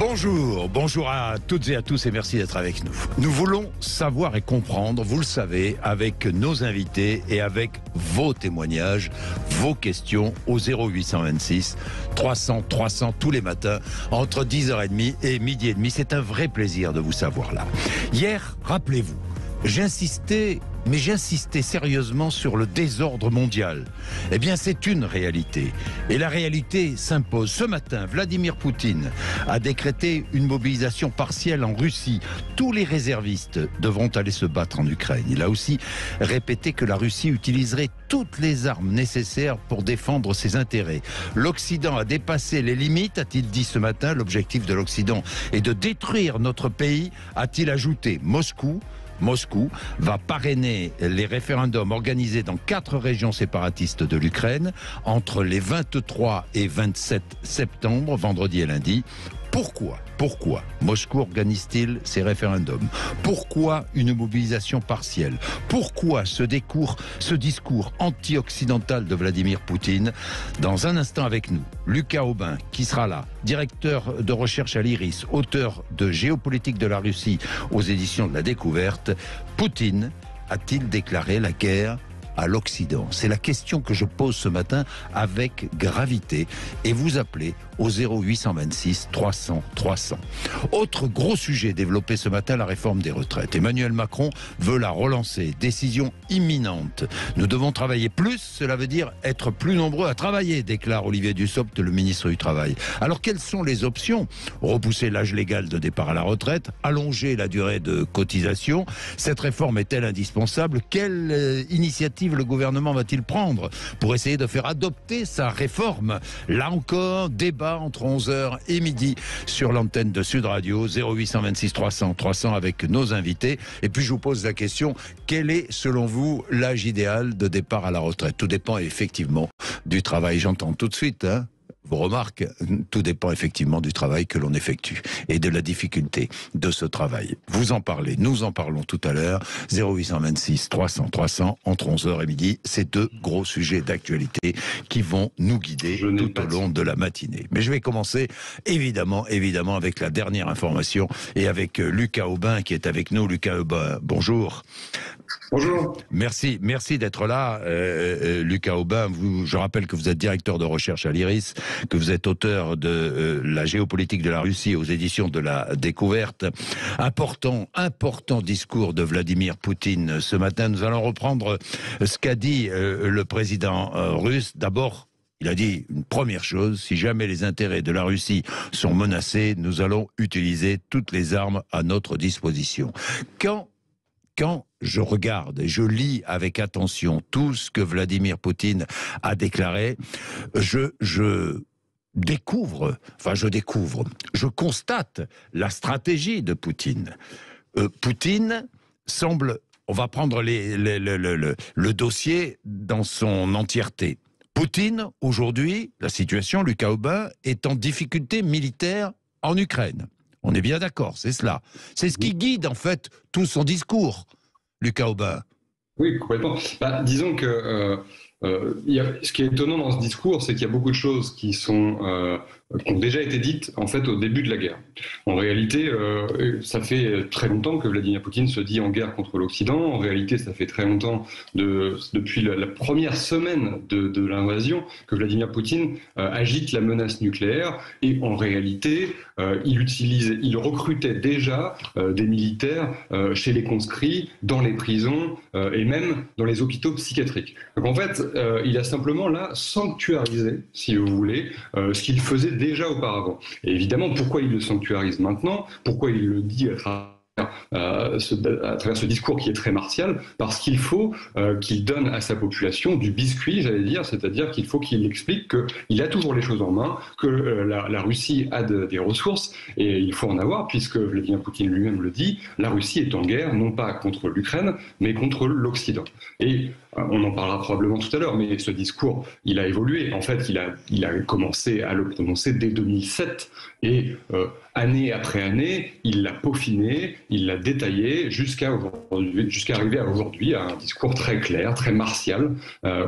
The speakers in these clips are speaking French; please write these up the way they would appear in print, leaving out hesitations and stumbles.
Bonjour à toutes et à tous et merci d'être avec nous. Nous voulons savoir et comprendre, vous le savez, avec nos invités et avec vos témoignages, vos questions au 0826 300 300 tous les matins entre 10h30 et midi et demi. C'est un vrai plaisir de vous savoir là. Hier, rappelez-vous, j'insistais sérieusement sur le désordre mondial. Eh bien, c'est une réalité. Et la réalité s'impose. Ce matin, Vladimir Poutine a décrété une mobilisation partielle en Russie. Tous les réservistes devront aller se battre en Ukraine. Il a aussi répété que la Russie utiliserait toutes les armes nécessaires pour défendre ses intérêts. L'Occident a dépassé les limites, a-t-il dit ce matin. L'objectif de l'Occident est de détruire notre pays, a-t-il ajouté. Moscou va parrainer les référendums organisés dans 4 régions séparatistes de l'Ukraine entre les 23 et 27 septembre, vendredi et lundi. Pourquoi Moscou organise-t-il ces référendums? Pourquoi une mobilisation partielle? Pourquoi ce discours anti-occidental de Vladimir Poutine? Dans un instant avec nous, Lucas Aubin, qui sera là, directeur de recherche à l'IRIS, auteur de Géopolitique de la Russie aux éditions de la Découverte. Poutine a-t-il déclaré la guerre à l'Occident? C'est la question que je pose ce matin avec gravité. Et vous appelez au 0826 300 300. Autre gros sujet développé ce matin, la réforme des retraites. Emmanuel Macron veut la relancer. Décision imminente. Nous devons travailler plus, cela veut dire être plus nombreux à travailler, déclare Olivier Dussopt, le ministre du Travail. Alors quelles sont les options? Repousser l'âge légal de départ à la retraite, allonger la durée de cotisation. Cette réforme est-elle indispensable? Quelle initiative le gouvernement va-t-il prendre pour essayer de faire adopter sa réforme? Là encore, débat entre 11h et midi sur l'antenne de Sud Radio, 0826 300 300 avec nos invités. Et puis je vous pose la question, quel est selon vous l'âge idéal de départ à la retraite? Tout dépend effectivement du travail. J'entends tout de suite, vos remarques, tout dépend effectivement du travail que l'on effectue et de la difficulté de ce travail. Vous en parlez, nous en parlons tout à l'heure. 0826 300 300 entre 11h et midi. Ces deux gros sujets d'actualité qui vont nous guider tout au long de la matinée. Mais je vais commencer évidemment avec la dernière information et avec Lucas Aubin qui est avec nous. Lucas Aubin, bonjour. Bonjour. Merci d'être là, Lucas Aubin. Je rappelle que vous êtes directeur de recherche à l'IRIS, que vous êtes auteur de la géopolitique de la Russie aux éditions de la Découverte. Important discours de Vladimir Poutine ce matin. Nous allons reprendre ce qu'a dit le président russe. D'abord, il a dit une première chose, si jamais les intérêts de la Russie sont menacés, nous allons utiliser toutes les armes à notre disposition. Quand je regarde et je lis avec attention tout ce que Vladimir Poutine a déclaré, je constate la stratégie de Poutine. Poutine semble, on va prendre le dossier dans son entièreté. Poutine, aujourd'hui, la situation, Lucas Aubin, est en difficulté militaire en Ukraine. On est bien d'accord, c'est cela. C'est ce qui guide en fait tout son discours, Lucas Aubin. Oui, complètement. Disons que ce qui est étonnant dans ce discours, c'est qu'il y a beaucoup de choses qui ont déjà été dites en fait au début de la guerre. En réalité, ça fait très longtemps que Vladimir Poutine se dit en guerre contre l'Occident. En réalité, ça fait très longtemps, depuis la première semaine de l'invasion, que Vladimir Poutine agite la menace nucléaire. Et en réalité, il recrutait déjà des militaires chez les conscrits, dans les prisons et même dans les hôpitaux psychiatriques. Donc en fait, il a simplement là sanctuarisé, si vous voulez, ce qu'il faisait déjà auparavant. Et évidemment, pourquoi il le sanctuarise maintenant? Pourquoi il le dit à travers ce discours qui est très martial? Parce qu'il faut qu'il donne à sa population du biscuit, j'allais dire, c'est-à-dire qu'il faut qu'il explique qu'il a toujours les choses en main, que la Russie a des ressources, et il faut en avoir, puisque Vladimir Poutine lui-même le dit, la Russie est en guerre, non pas contre l'Ukraine, mais contre l'Occident. Et on en parlera probablement tout à l'heure, mais ce discours, il a évolué. En fait, il a commencé à le prononcer dès 2007, et année après année, il l'a peaufiné, il l'a détaillé jusqu'à arriver à aujourd'hui à un discours très clair, très martial,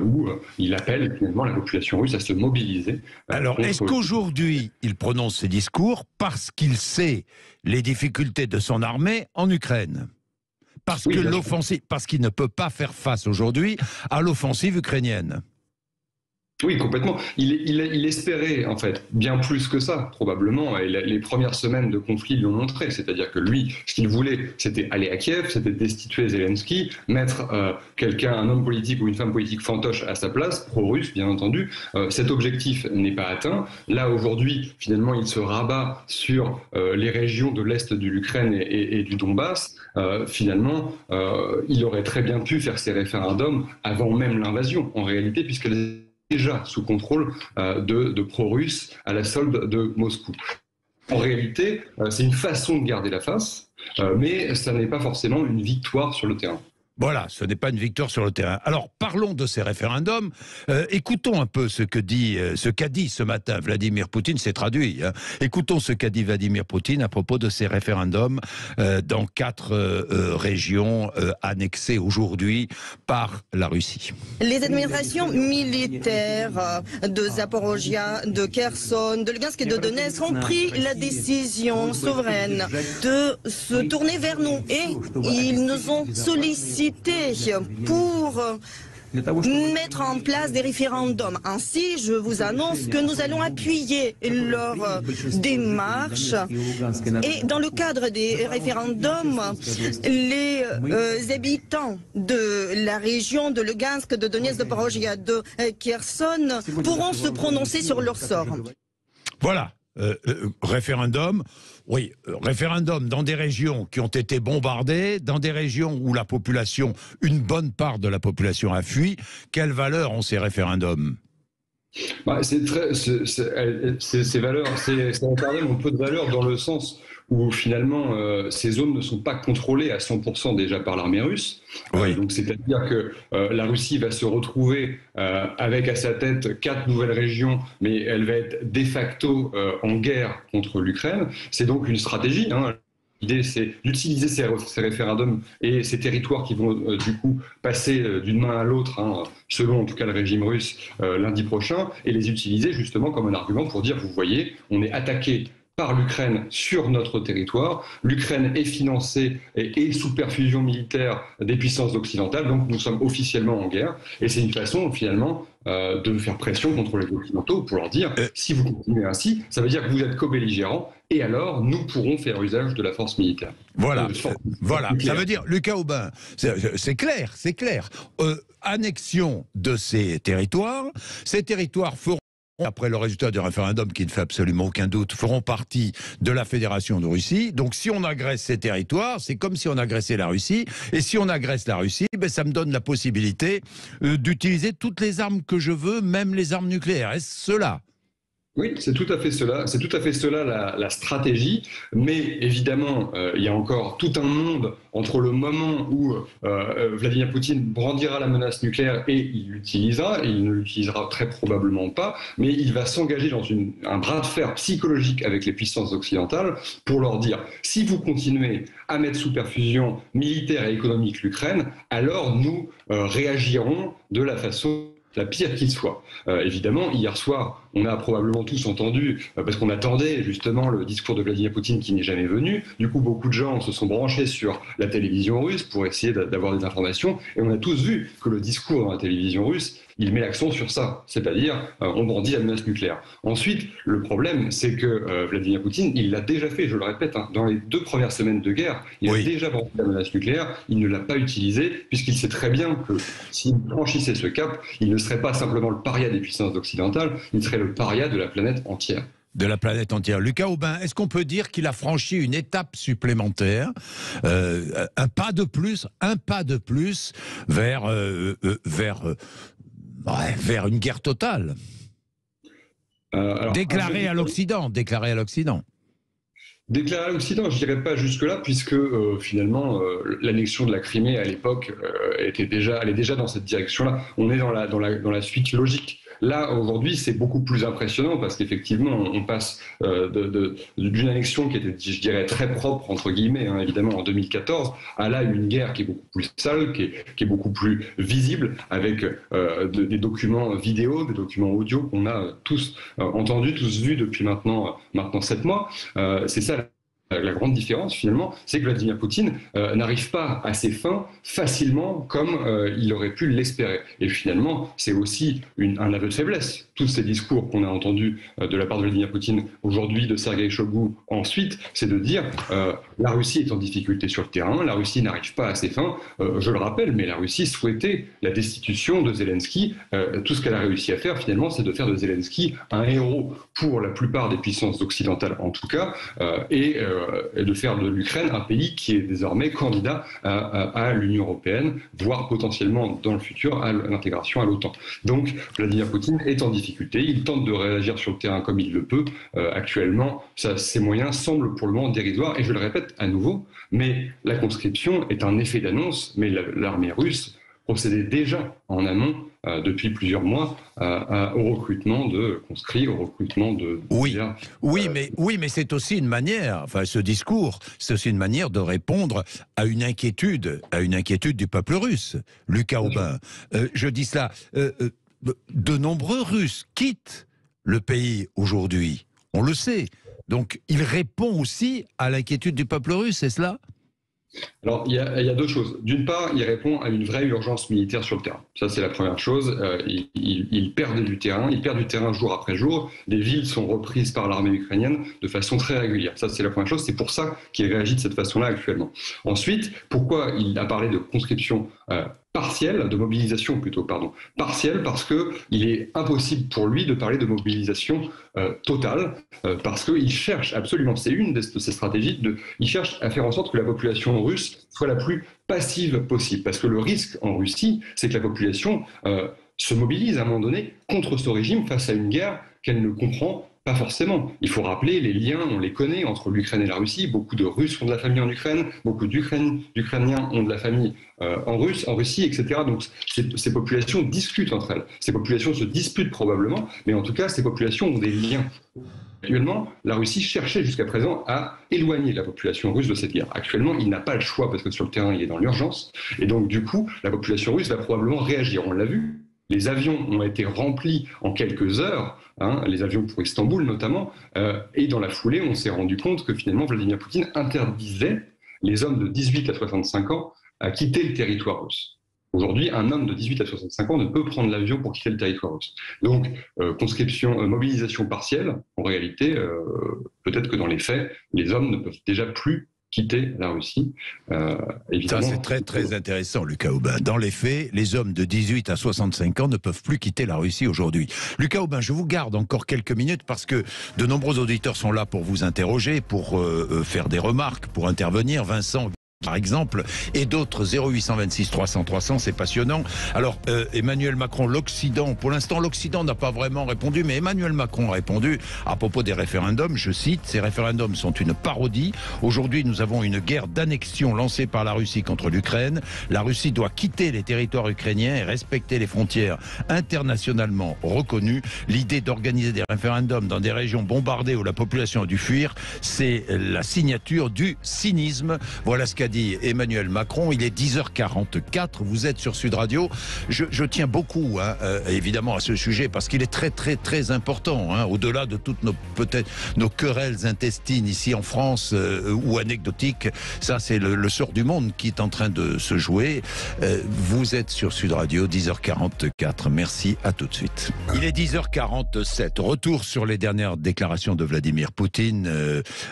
où il appelle finalement la population russe à se mobiliser. Alors, est-ce qu'aujourd'hui, il prononce ces discours parce qu'il sait les difficultés de son armée en Ukraine ? Parce que l'offensive, parce qu'il ne peut pas faire face aujourd'hui à l'offensive ukrainienne. Oui, complètement. Il espérait, en fait, bien plus que ça, probablement. Et les premières semaines de conflit l'ont montré. C'est-à-dire que lui, ce qu'il voulait, c'était aller à Kiev, c'était destituer Zelensky, mettre un homme politique ou une femme politique fantoche à sa place, pro-russe, bien entendu. Cet objectif n'est pas atteint. Là, aujourd'hui, finalement, il se rabat sur les régions de l'Est de l'Ukraine et du Donbass. Finalement, il aurait très bien pu faire ces référendums avant même l'invasion, en réalité, puisque déjà sous contrôle de pro-russes à la solde de Moscou. En réalité, c'est une façon de garder la face, mais ça n'est pas forcément une victoire sur le terrain. Voilà, ce n'est pas une victoire sur le terrain. Alors, parlons de ces référendums. Écoutons un peu ce qu'a dit ce matin Vladimir Poutine, c'est traduit. Hein. Écoutons ce qu'a dit Vladimir Poutine à propos de ces référendums dans 4 régions annexées aujourd'hui par la Russie. Les administrations militaires de Zaporozhia, de Kherson, de Lugansk et de Donetsk ont pris la décision souveraine de se tourner vers nous et ils nous ont sollicité pour mettre en place des référendums. Ainsi, je vous annonce que nous allons appuyer leur démarche. Et dans le cadre des référendums, les habitants de la région de Lugansk, de Donetsk, de Zaporozhia, de Kherson pourront se prononcer sur leur sort. Voilà. Référendum, oui, référendum dans des régions qui ont été bombardées, dans des régions où la population, une bonne part de la population a fui. Quelle valeur ont ces référendums ? Ces référendums ont peu de valeur dans le sens où finalement ces zones ne sont pas contrôlées à 100% déjà par l'armée russe. Oui. Donc c'est-à-dire que la Russie va se retrouver avec à sa tête 4 nouvelles régions, mais elle va être de facto en guerre contre l'Ukraine. C'est donc une stratégie. Hein. L'idée, c'est d'utiliser ces référendums et ces territoires qui vont du coup passer d'une main à l'autre, hein, selon en tout cas le régime russe, lundi prochain, et les utiliser justement comme un argument pour dire, vous voyez, on est attaqué par l'Ukraine sur notre territoire. L'Ukraine est financée et sous perfusion militaire des puissances occidentales, donc nous sommes officiellement en guerre. Et c'est une façon finalement de faire pression contre les Occidentaux pour leur dire si vous continuez ainsi, ça veut dire que vous êtes co-belligérants et alors nous pourrons faire usage de la force militaire. Voilà, voilà. Ça veut dire, Lucas Aubin, c'est clair, c'est clair. Annexion de ces territoires feront, après le résultat du référendum qui ne fait absolument aucun doute, feront partie de la Fédération de Russie. Donc si on agresse ces territoires, c'est comme si on agressait la Russie. Et si on agresse la Russie, ben, ça me donne la possibilité d'utiliser toutes les armes que je veux, même les armes nucléaires. Est-ce cela ? Oui, c'est tout à fait cela. C'est tout à fait cela la stratégie. Mais évidemment, il y a encore tout un monde entre le moment où Vladimir Poutine brandira la menace nucléaire et il l'utilisera. Il ne l'utilisera très probablement pas, mais il va s'engager dans un bras de fer psychologique avec les puissances occidentales pour leur dire si vous continuez à mettre sous perfusion militaire et économique l'Ukraine, alors nous réagirons de la façon la pire qu'il soit. Évidemment, hier soir, on a probablement tous entendu, parce qu'on attendait justement le discours de Vladimir Poutine qui n'est jamais venu. Du coup, beaucoup de gens se sont branchés sur la télévision russe pour essayer d'avoir des informations. Et on a tous vu que le discours dans la télévision russe, il met l'accent sur ça, c'est-à-dire on brandit la menace nucléaire. Ensuite, le problème, c'est que Vladimir Poutine, il l'a déjà fait, je le répète, hein, dans les 2 premières semaines de guerre, il a déjà brandi la menace nucléaire, il ne l'a pas utilisée, puisqu'il sait très bien que s'il franchissait ce cap, il ne serait pas simplement le paria des puissances occidentales, il serait le paria de la planète entière. De la planète entière. Lucas Aubin, est-ce qu'on peut dire qu'il a franchi une étape supplémentaire, un pas de plus vers une guerre totale, déclarée à l'Occident. Déclarée à l'Occident, je dirais pas jusque-là, puisque finalement l'annexion de la Crimée à l'époque allait déjà dans cette direction-là. On est dans la suite logique Là, aujourd'hui, c'est beaucoup plus impressionnant parce qu'effectivement, on passe d'une annexion qui était, je dirais, très propre, entre guillemets, hein, évidemment, en 2014, à là une guerre qui est beaucoup plus sale, qui est beaucoup plus visible, avec des documents vidéo, des documents audio qu'on a tous entendus, tous vus depuis maintenant 7 mois. C'est ça la grande différence, finalement, c'est que Vladimir Poutine n'arrive pas à ses fins facilement comme il aurait pu l'espérer. Et finalement, c'est aussi un aveu de faiblesse. Tous ces discours qu'on a entendus de la part de Vladimir Poutine aujourd'hui, de Sergueï Shoigu ensuite, c'est de dire la Russie est en difficulté sur le terrain, la Russie n'arrive pas à ses fins. Je le rappelle, mais la Russie souhaitait la destitution de Zelensky. Tout ce qu'elle a réussi à faire, finalement, c'est de faire de Zelensky un héros pour la plupart des puissances occidentales, en tout cas, et de faire de l'Ukraine un pays qui est désormais candidat à l'Union européenne, voire potentiellement dans le futur à l'intégration à l'OTAN. Donc Vladimir Poutine est en difficulté, il tente de réagir sur le terrain comme il le peut. Actuellement, ses moyens semblent pour le moment dérisoires, et je le répète à nouveau, mais la conscription est un effet d'annonce, mais l'armée russe procédait déjà en amont depuis plusieurs mois au recrutement de conscrits, au recrutement de... Oui, mais c'est aussi une manière, enfin ce discours, c'est aussi une manière de répondre à une inquiétude du peuple russe. Lucas Aubin, je dis cela, de nombreux Russes quittent le pays aujourd'hui, on le sait. Donc il répond aussi à l'inquiétude du peuple russe, c'est cela ? Alors, il y a deux choses. D'une part, il répond à une vraie urgence militaire sur le terrain. Ça, c'est la première chose. Il perd du terrain jour après jour. Les villes sont reprises par l'armée ukrainienne de façon très régulière. Ça, c'est la première chose. C'est pour ça qu'il réagit de cette façon-là actuellement. Ensuite, pourquoi il a parlé de conscription partielle, de mobilisation plutôt, partielle, parce qu'il est impossible pour lui de parler de mobilisation totale, parce qu'il cherche absolument, c'est une de ses stratégies, il cherche à faire en sorte que la population russe soit la plus passive possible, parce que le risque en Russie, c'est que la population se mobilise à un moment donné contre ce régime face à une guerre qu'elle ne comprend pas forcément. Il faut rappeler les liens, on les connaît, entre l'Ukraine et la Russie. Beaucoup de Russes ont de la famille en Ukraine, beaucoup d'Ukrainiens ont de la famille en Russie, etc. Donc ces populations discutent entre elles. Ces populations se disputent probablement, mais en tout cas, ces populations ont des liens. Actuellement, la Russie cherchait jusqu'à présent à éloigner la population russe de cette guerre. Actuellement, il n'a pas le choix parce que sur le terrain, il est dans l'urgence. Et donc, du coup, la population russe va probablement réagir. On l'a vu. Les avions ont été remplis en quelques heures, les avions pour Istanbul notamment, et dans la foulée, on s'est rendu compte que finalement Vladimir Poutine interdisait les hommes de 18 à 65 ans à quitter le territoire russe. Aujourd'hui, un homme de 18 à 65 ans ne peut prendre l'avion pour quitter le territoire russe. Donc, mobilisation partielle, en réalité, peut-être que dans les faits, les hommes ne peuvent déjà plus quitter la Russie. Ça, c'est très très intéressant, Lucas Aubin. Dans les faits, les hommes de 18 à 65 ans ne peuvent plus quitter la Russie aujourd'hui. Lucas Aubin, je vous garde encore quelques minutes parce que de nombreux auditeurs sont là pour vous interroger, pour faire des remarques, pour intervenir. Vincent, par exemple, et d'autres 0826 300 300, c'est passionnant. Alors, Emmanuel Macron, l'Occident, pour l'instant, l'Occident n'a pas vraiment répondu, mais Emmanuel Macron a répondu à propos des référendums, je cite, ces référendums sont une parodie. Aujourd'hui, nous avons une guerre d'annexion lancée par la Russie contre l'Ukraine. La Russie doit quitter les territoires ukrainiens et respecter les frontières internationalement reconnues. L'idée d'organiser des référendums dans des régions bombardées où la population a dû fuir, c'est la signature du cynisme. Voilà ce qu'a dit Emmanuel Macron. Il est 10h44, vous êtes sur Sud Radio. Je tiens beaucoup évidemment à ce sujet parce qu'il est très très très important, au-delà de toutes nos querelles intestines ici en France ou anecdotiques. Ça, c'est le sort du monde qui est en train de se jouer. Vous êtes sur Sud Radio, 10h44. Merci, à tout de suite. Il est 10h47. Retour sur les dernières déclarations de Vladimir Poutine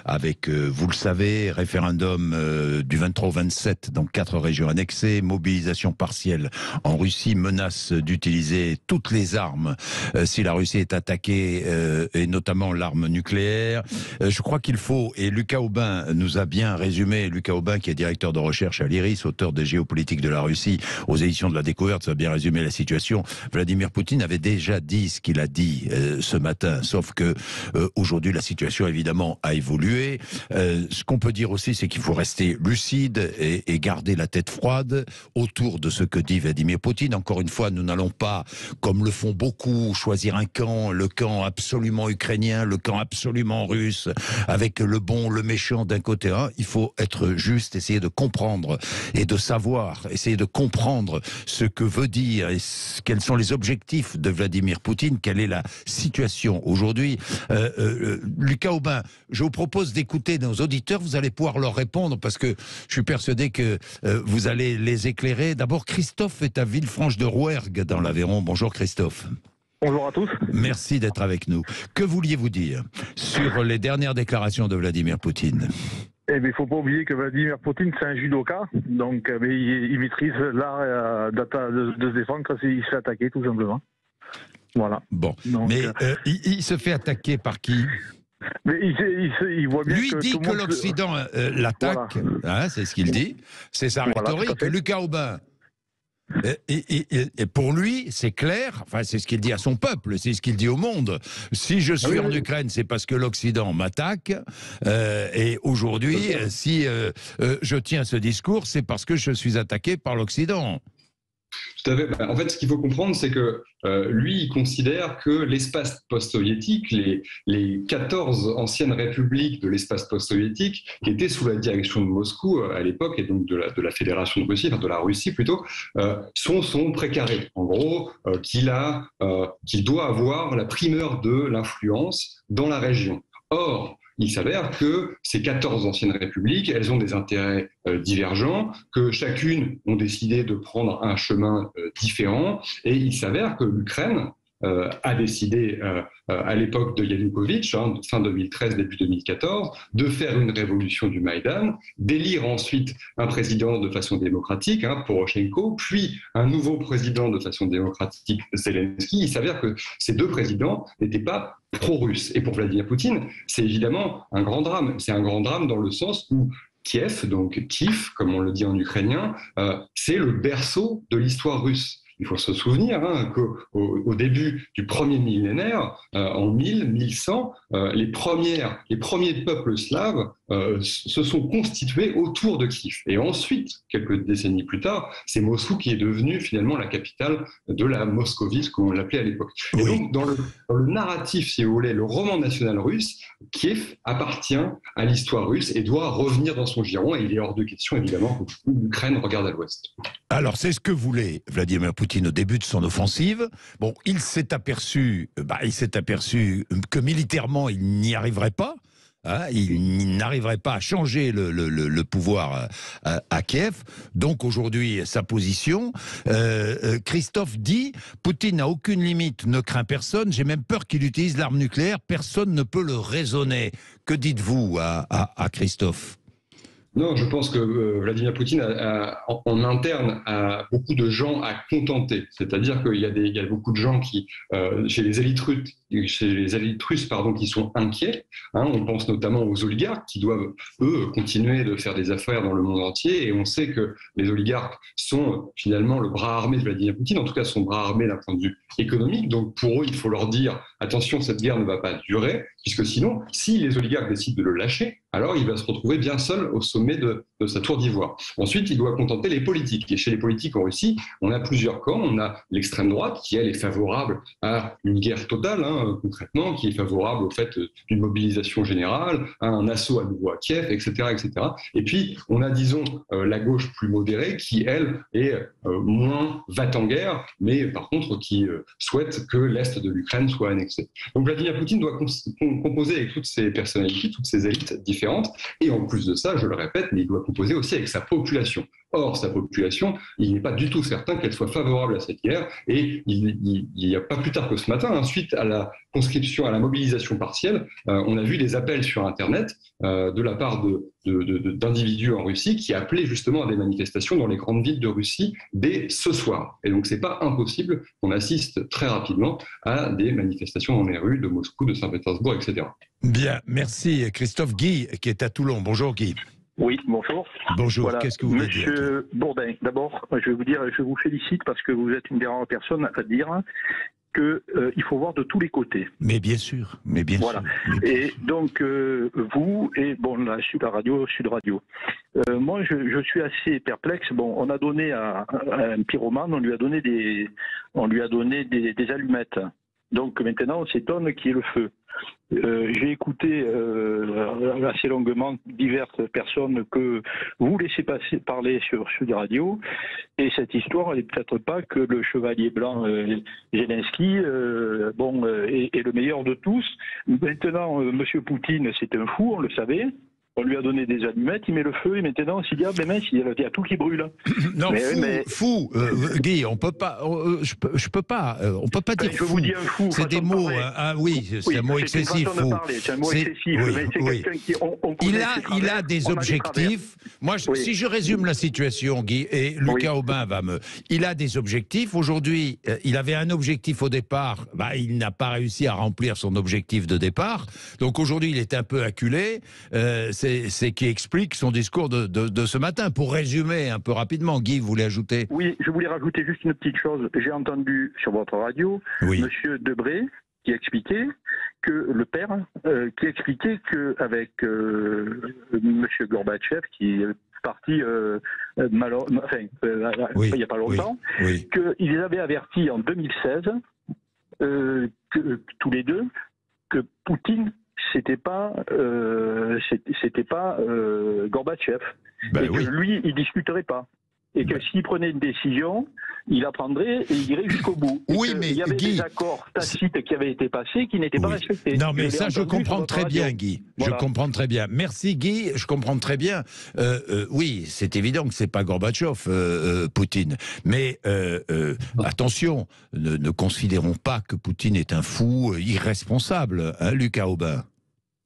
avec, vous le savez, référendum du 23 au 27 dans 4 régions annexées, mobilisation partielle en Russie, menace d'utiliser toutes les armes si la Russie est attaquée, et notamment l'arme nucléaire. Je crois qu'il faut, et Lucas Aubin nous a bien résumé, Lucas Aubin qui est directeur de recherche à l'IRIS, auteur des géopolitiques de la Russie aux éditions de la Découverte, ça a bien résumé la situation. Vladimir Poutine avait déjà dit ce qu'il a dit ce matin, sauf que aujourd'hui la situation évidemment a évolué. Ce qu'on peut dire aussi, c'est qu'il faut rester lucide. lucide et garder la tête froide autour de ce que dit Vladimir Poutine. Encore une fois, nous n'allons pas, comme le font beaucoup, choisir un camp, le camp absolument ukrainien, le camp absolument russe, avec le bon, le méchant d'un côté. Il faut être juste, essayer de comprendre et de savoir, essayer de comprendre ce que veut dire et quels sont les objectifs de Vladimir Poutine, quelle est la situation aujourd'hui. Lucas Aubin, je vous propose d'écouter nos auditeurs, vous allez pouvoir leur répondre parce que je suis persuadé que vous allez les éclairer. D'abord, Christophe est à Villefranche-de-Rouergue dans l'Aveyron. Bonjour Christophe. Bonjour à tous. Merci d'être avec nous. Que vouliez-vous dire sur les dernières déclarations de Vladimir Poutine ? Eh bien, il ne faut pas oublier que Vladimir Poutine, c'est un judoka, donc il maîtrise l'art de se défendre quand il se fait attaquer, tout simplement. Voilà. Bon, donc, mais il se fait attaquer par qui ? Mais il voit bien lui que dit que l'Occident l'attaque, voilà. C'est ce qu'il dit, c'est sa rhétorique. Lucas Aubin, et pour lui, c'est clair, enfin c'est ce qu'il dit à son peuple, c'est ce qu'il dit au monde. Si je suis en Ukraine, c'est parce que l'Occident m'attaque, et aujourd'hui, si je tiens ce discours, c'est parce que je suis attaqué par l'Occident. Tout à fait. En fait, ce qu'il faut comprendre, c'est que lui, il considère que l'espace post-soviétique, les 14 anciennes républiques de l'espace post-soviétique, qui étaient sous la direction de Moscou à l'époque, et donc de la Fédération de Russie, enfin de la Russie plutôt, sont précarés. En gros, qu'il doit avoir la primeur de l'influence dans la région. Or, il s'avère que ces 14 anciennes républiques, elles ont des intérêts divergents, que chacune ont décidé de prendre un chemin différent, et il s'avère que l'Ukraine a décidé, à l'époque de Yanukovych, fin 2013, début 2014, de faire une révolution du Maïdan, d'élire ensuite un président de façon démocratique, Poroshenko, puis un nouveau président de façon démocratique, Zelensky. Il s'avère que ces deux présidents n'étaient pas pro-russes. Et pour Vladimir Poutine, c'est évidemment un grand drame. C'est un grand drame dans le sens où Kiev, donc Kiev, comme on le dit en ukrainien, c'est le berceau de l'histoire russe. Il faut se souvenir qu'au début du premier millénaire, en 1100, les premiers peuples slaves se sont constitués autour de Kiev. Et ensuite, quelques décennies plus tard, c'est Moscou qui est devenu finalement la capitale de la Moscovie, comme on l'appelait à l'époque. Et donc, dans le narratif, si vous voulez, le roman national russe, Kiev appartient à l'histoire russe et doit revenir dans son giron. Et il est hors de question, évidemment, que l'Ukraine regarde à l'ouest. Alors, c'est ce que voulait Vladimir Poutine au début de son offensive. Bon, il s'est aperçu que militairement, il n'y arriverait pas. Il n'arriverait pas à changer le pouvoir à Kiev. Donc aujourd'hui, sa position, Christophe dit, Poutine n'a aucune limite, ne craint personne, j'ai même peur qu'il utilise l'arme nucléaire, personne ne peut le raisonner. Que dites-vous à Christophe ? Non, je pense que Vladimir Poutine en interne a beaucoup de gens à contenter. C'est-à-dire qu'il y a beaucoup de gens qui, chez les élites russes, qui sont inquiets. On pense notamment aux oligarques qui doivent, eux, continuer de faire des affaires dans le monde entier. Et on sait que les oligarques sont finalement le bras armé de Vladimir Poutine, en tout cas son bras armé d'un point de vue économique. Donc pour eux, il faut leur dire, attention, cette guerre ne va pas durer, puisque sinon, si les oligarques décident de le lâcher, alors il va se retrouver bien seul au sommet de sa tour d'ivoire. Ensuite, il doit contenter les politiques. Et chez les politiques en Russie, on a plusieurs camps. On a l'extrême droite qui, elle, est favorable à une guerre totale, concrètement, qui est favorable au fait d'une mobilisation générale, à un assaut à nouveau à Kiev, etc., etc. Et puis, on a, disons, la gauche plus modérée qui, elle, est moins va-t-en-guerre, mais par contre qui souhaite que l'Est de l'Ukraine soit annexé. Donc Vladimir Poutine doit composer avec toutes ces personnalités, toutes ces élites différentes, et en plus de ça, je le répète, mais il doit composer aussi avec sa population. Or, sa population, il n'est pas du tout certain qu'elle soit favorable à cette guerre, et il n'y a pas plus tard que ce matin, suite à la conscription, à la mobilisation partielle, on a vu des appels sur Internet de la part d'individus en Russie qui appelaient justement à des manifestations dans les grandes villes de Russie dès ce soir. Et donc, c'est pas impossible qu'on assiste très rapidement à des manifestations dans les rues de Moscou, de Saint-Pétersbourg, etc. Bien, merci Christophe. Guy, qui est à Toulon. Bonjour Guy. Oui, bonjour. Bonjour, voilà. Qu'est-ce que vous voulez dire ? Monsieur Bourdin, d'abord, je vais vous dire, je vous félicite parce que vous êtes une des rares personnes à dire qu'il faut voir de tous les côtés. Mais bien sûr, mais bien Voilà. sûr. Mais bien Et sûr. donc, vous, et bon, là, Sud Radio, moi, je suis assez perplexe. Bon, on a donné à un pyromane, on lui a donné des allumettes. Donc maintenant, on s'étonne qu'il y ait le feu. J'ai écouté assez longuement diverses personnes que vous laissez parler sur Sud Radio, et cette histoire, elle n'est peut-être pas que le chevalier blanc Zelensky est le meilleur de tous. Maintenant, Monsieur Poutine, c'est un fou, on le savait. On lui a donné des allumettes, il met le feu, et maintenant on s'est dit, ah ben mince, il y a tout qui brûle. Non, fou, Guy, on peut pas, je peux pas dire Je fou. vous dis un fou. C'est des mots, c'est un mot excessif. C'est une façon de parler, c'est un mot excessif. Mais c'est quelqu'un qui, on connaît ses travers, il a des objectifs. Moi, si je résume la situation, Guy, et Lucas Aubin il a des objectifs. Aujourd'hui, il avait un objectif au départ, il n'a pas réussi à remplir son objectif de départ. Donc aujourd'hui, il est un peu acculé. C'est qui explique son discours de ce matin. Pour résumer un peu rapidement, Guy, vous voulez ajouter? Oui, je voulais rajouter juste une petite chose. J'ai entendu sur votre radio, Monsieur Debré, qui expliquait que le père, qui expliquait qu'avec Monsieur Gorbatchev, qui est parti il n'y a pas longtemps, qu'ils avaient averti en 2016, tous les deux, que Poutine c'était pas Gorbatchev, et que lui il discuterait pas, et que s'il prenait une décision, il la prendrait et il irait jusqu'au bout. Mais il y avait Guy, des accords tacites qui avaient été passés qui n'étaient pas respectés. Non, mais ça, je comprends très bien, Guy. Voilà. Je comprends très bien. Merci, Guy. Je comprends très bien. Oui, c'est évident que c'est pas Gorbatchev, Poutine. Mais attention, ne considérons pas que Poutine est un fou irresponsable, hein, Lucas Aubin.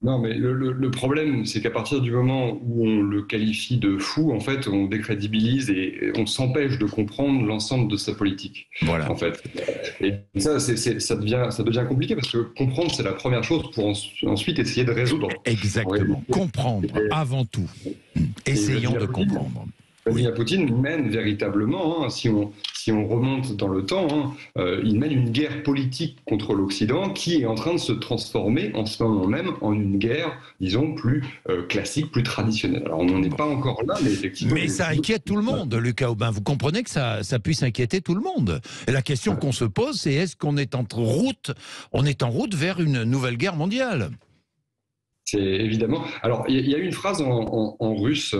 Non, mais le problème, c'est qu'à partir du moment où on le qualifie de fou, en fait, on décrédibilise et on s'empêche de comprendre l'ensemble de sa politique. Voilà. En fait. Et ça, ça devient compliqué, parce que comprendre, c'est la première chose pour ensuite essayer de résoudre. Exactement. Comprendre, avant tout. Essayons de comprendre. Vladimir Poutine mène véritablement, si on remonte dans le temps, il mène une guerre politique contre l'Occident qui est en train de se transformer en ce moment même en une guerre, disons, plus classique, plus traditionnelle. Alors on n'en est pas encore là, mais effectivement... Mais ça inquiète tout le monde, Lucas Aubin. Vous comprenez que ça puisse inquiéter tout le monde. Et la question qu'on se pose, c'est est-ce qu'on est en route vers une nouvelle guerre mondiale ? C'est évidemment. Alors, il y a une phrase en russe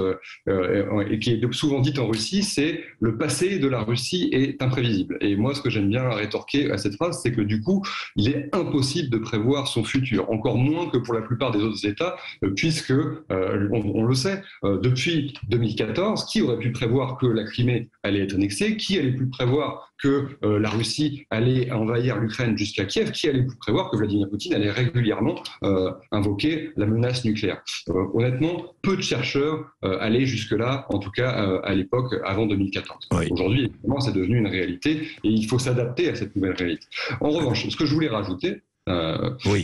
et qui est souvent dite en Russie, c'est « le passé de la Russie est imprévisible ». Et moi, ce que j'aime bien rétorquer à cette phrase, c'est que du coup, il est impossible de prévoir son futur, encore moins que pour la plupart des autres États, puisque, on le sait, depuis 2014, qui aurait pu prévoir que la Crimée allait être annexée? Qui allait pu prévoir que la Russie allait envahir l'Ukraine jusqu'à Kiev? Qui allait pu prévoir que Vladimir Poutine allait régulièrement invoquer la menace nucléaire? Honnêtement, peu de chercheurs allaient jusque-là, en tout cas à l'époque avant 2014. Oui. Aujourd'hui, évidemment, c'est devenu une réalité et il faut s'adapter à cette nouvelle réalité. En revanche, ce que je voulais rajouter,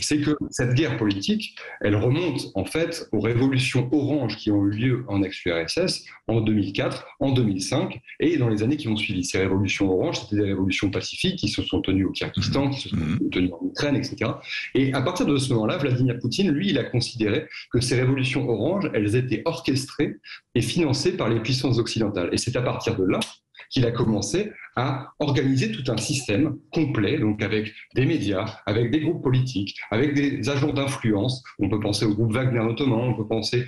c'est que cette guerre politique, elle remonte en fait aux révolutions oranges qui ont eu lieu en ex-URSS en 2004, en 2005 et dans les années qui ont suivi. Ces révolutions oranges, c'était des révolutions pacifiques qui se sont tenues au Kyrgyzstan, qui se sont tenues en Ukraine, etc. Et à partir de ce moment-là, Vladimir Poutine, lui, il a considéré que ces révolutions oranges, elles étaient orchestrées et financées par les puissances occidentales. Et c'est à partir de là qu'il a commencé à organiser tout un système complet, donc avec des médias, avec des groupes politiques, avec des agents d'influence. On peut penser au groupe Wagner notamment, on peut penser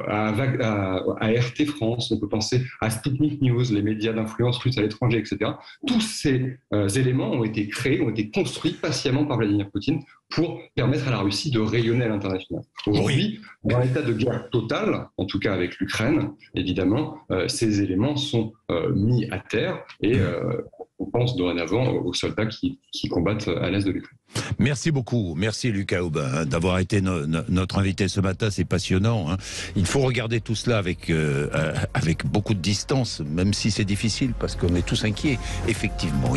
à RT France, on peut penser à Sputnik News, les médias d'influence russes à l'étranger, etc. Tous ces éléments ont été créés, ont été construits patiemment par Vladimir Poutine pour permettre à la Russie de rayonner à l'international. Aujourd'hui, dans l'état de guerre totale, en tout cas avec l'Ukraine, évidemment, ces éléments sont mis à terre et on pense dorénavant aux soldats qui combattent à l'est de l'Ukraine. Merci beaucoup, merci Lucas Aubin d'avoir été notre invité ce matin, c'est passionnant. Il faut regarder tout cela avec beaucoup de distance, même si c'est difficile parce qu'on est tous inquiets, effectivement.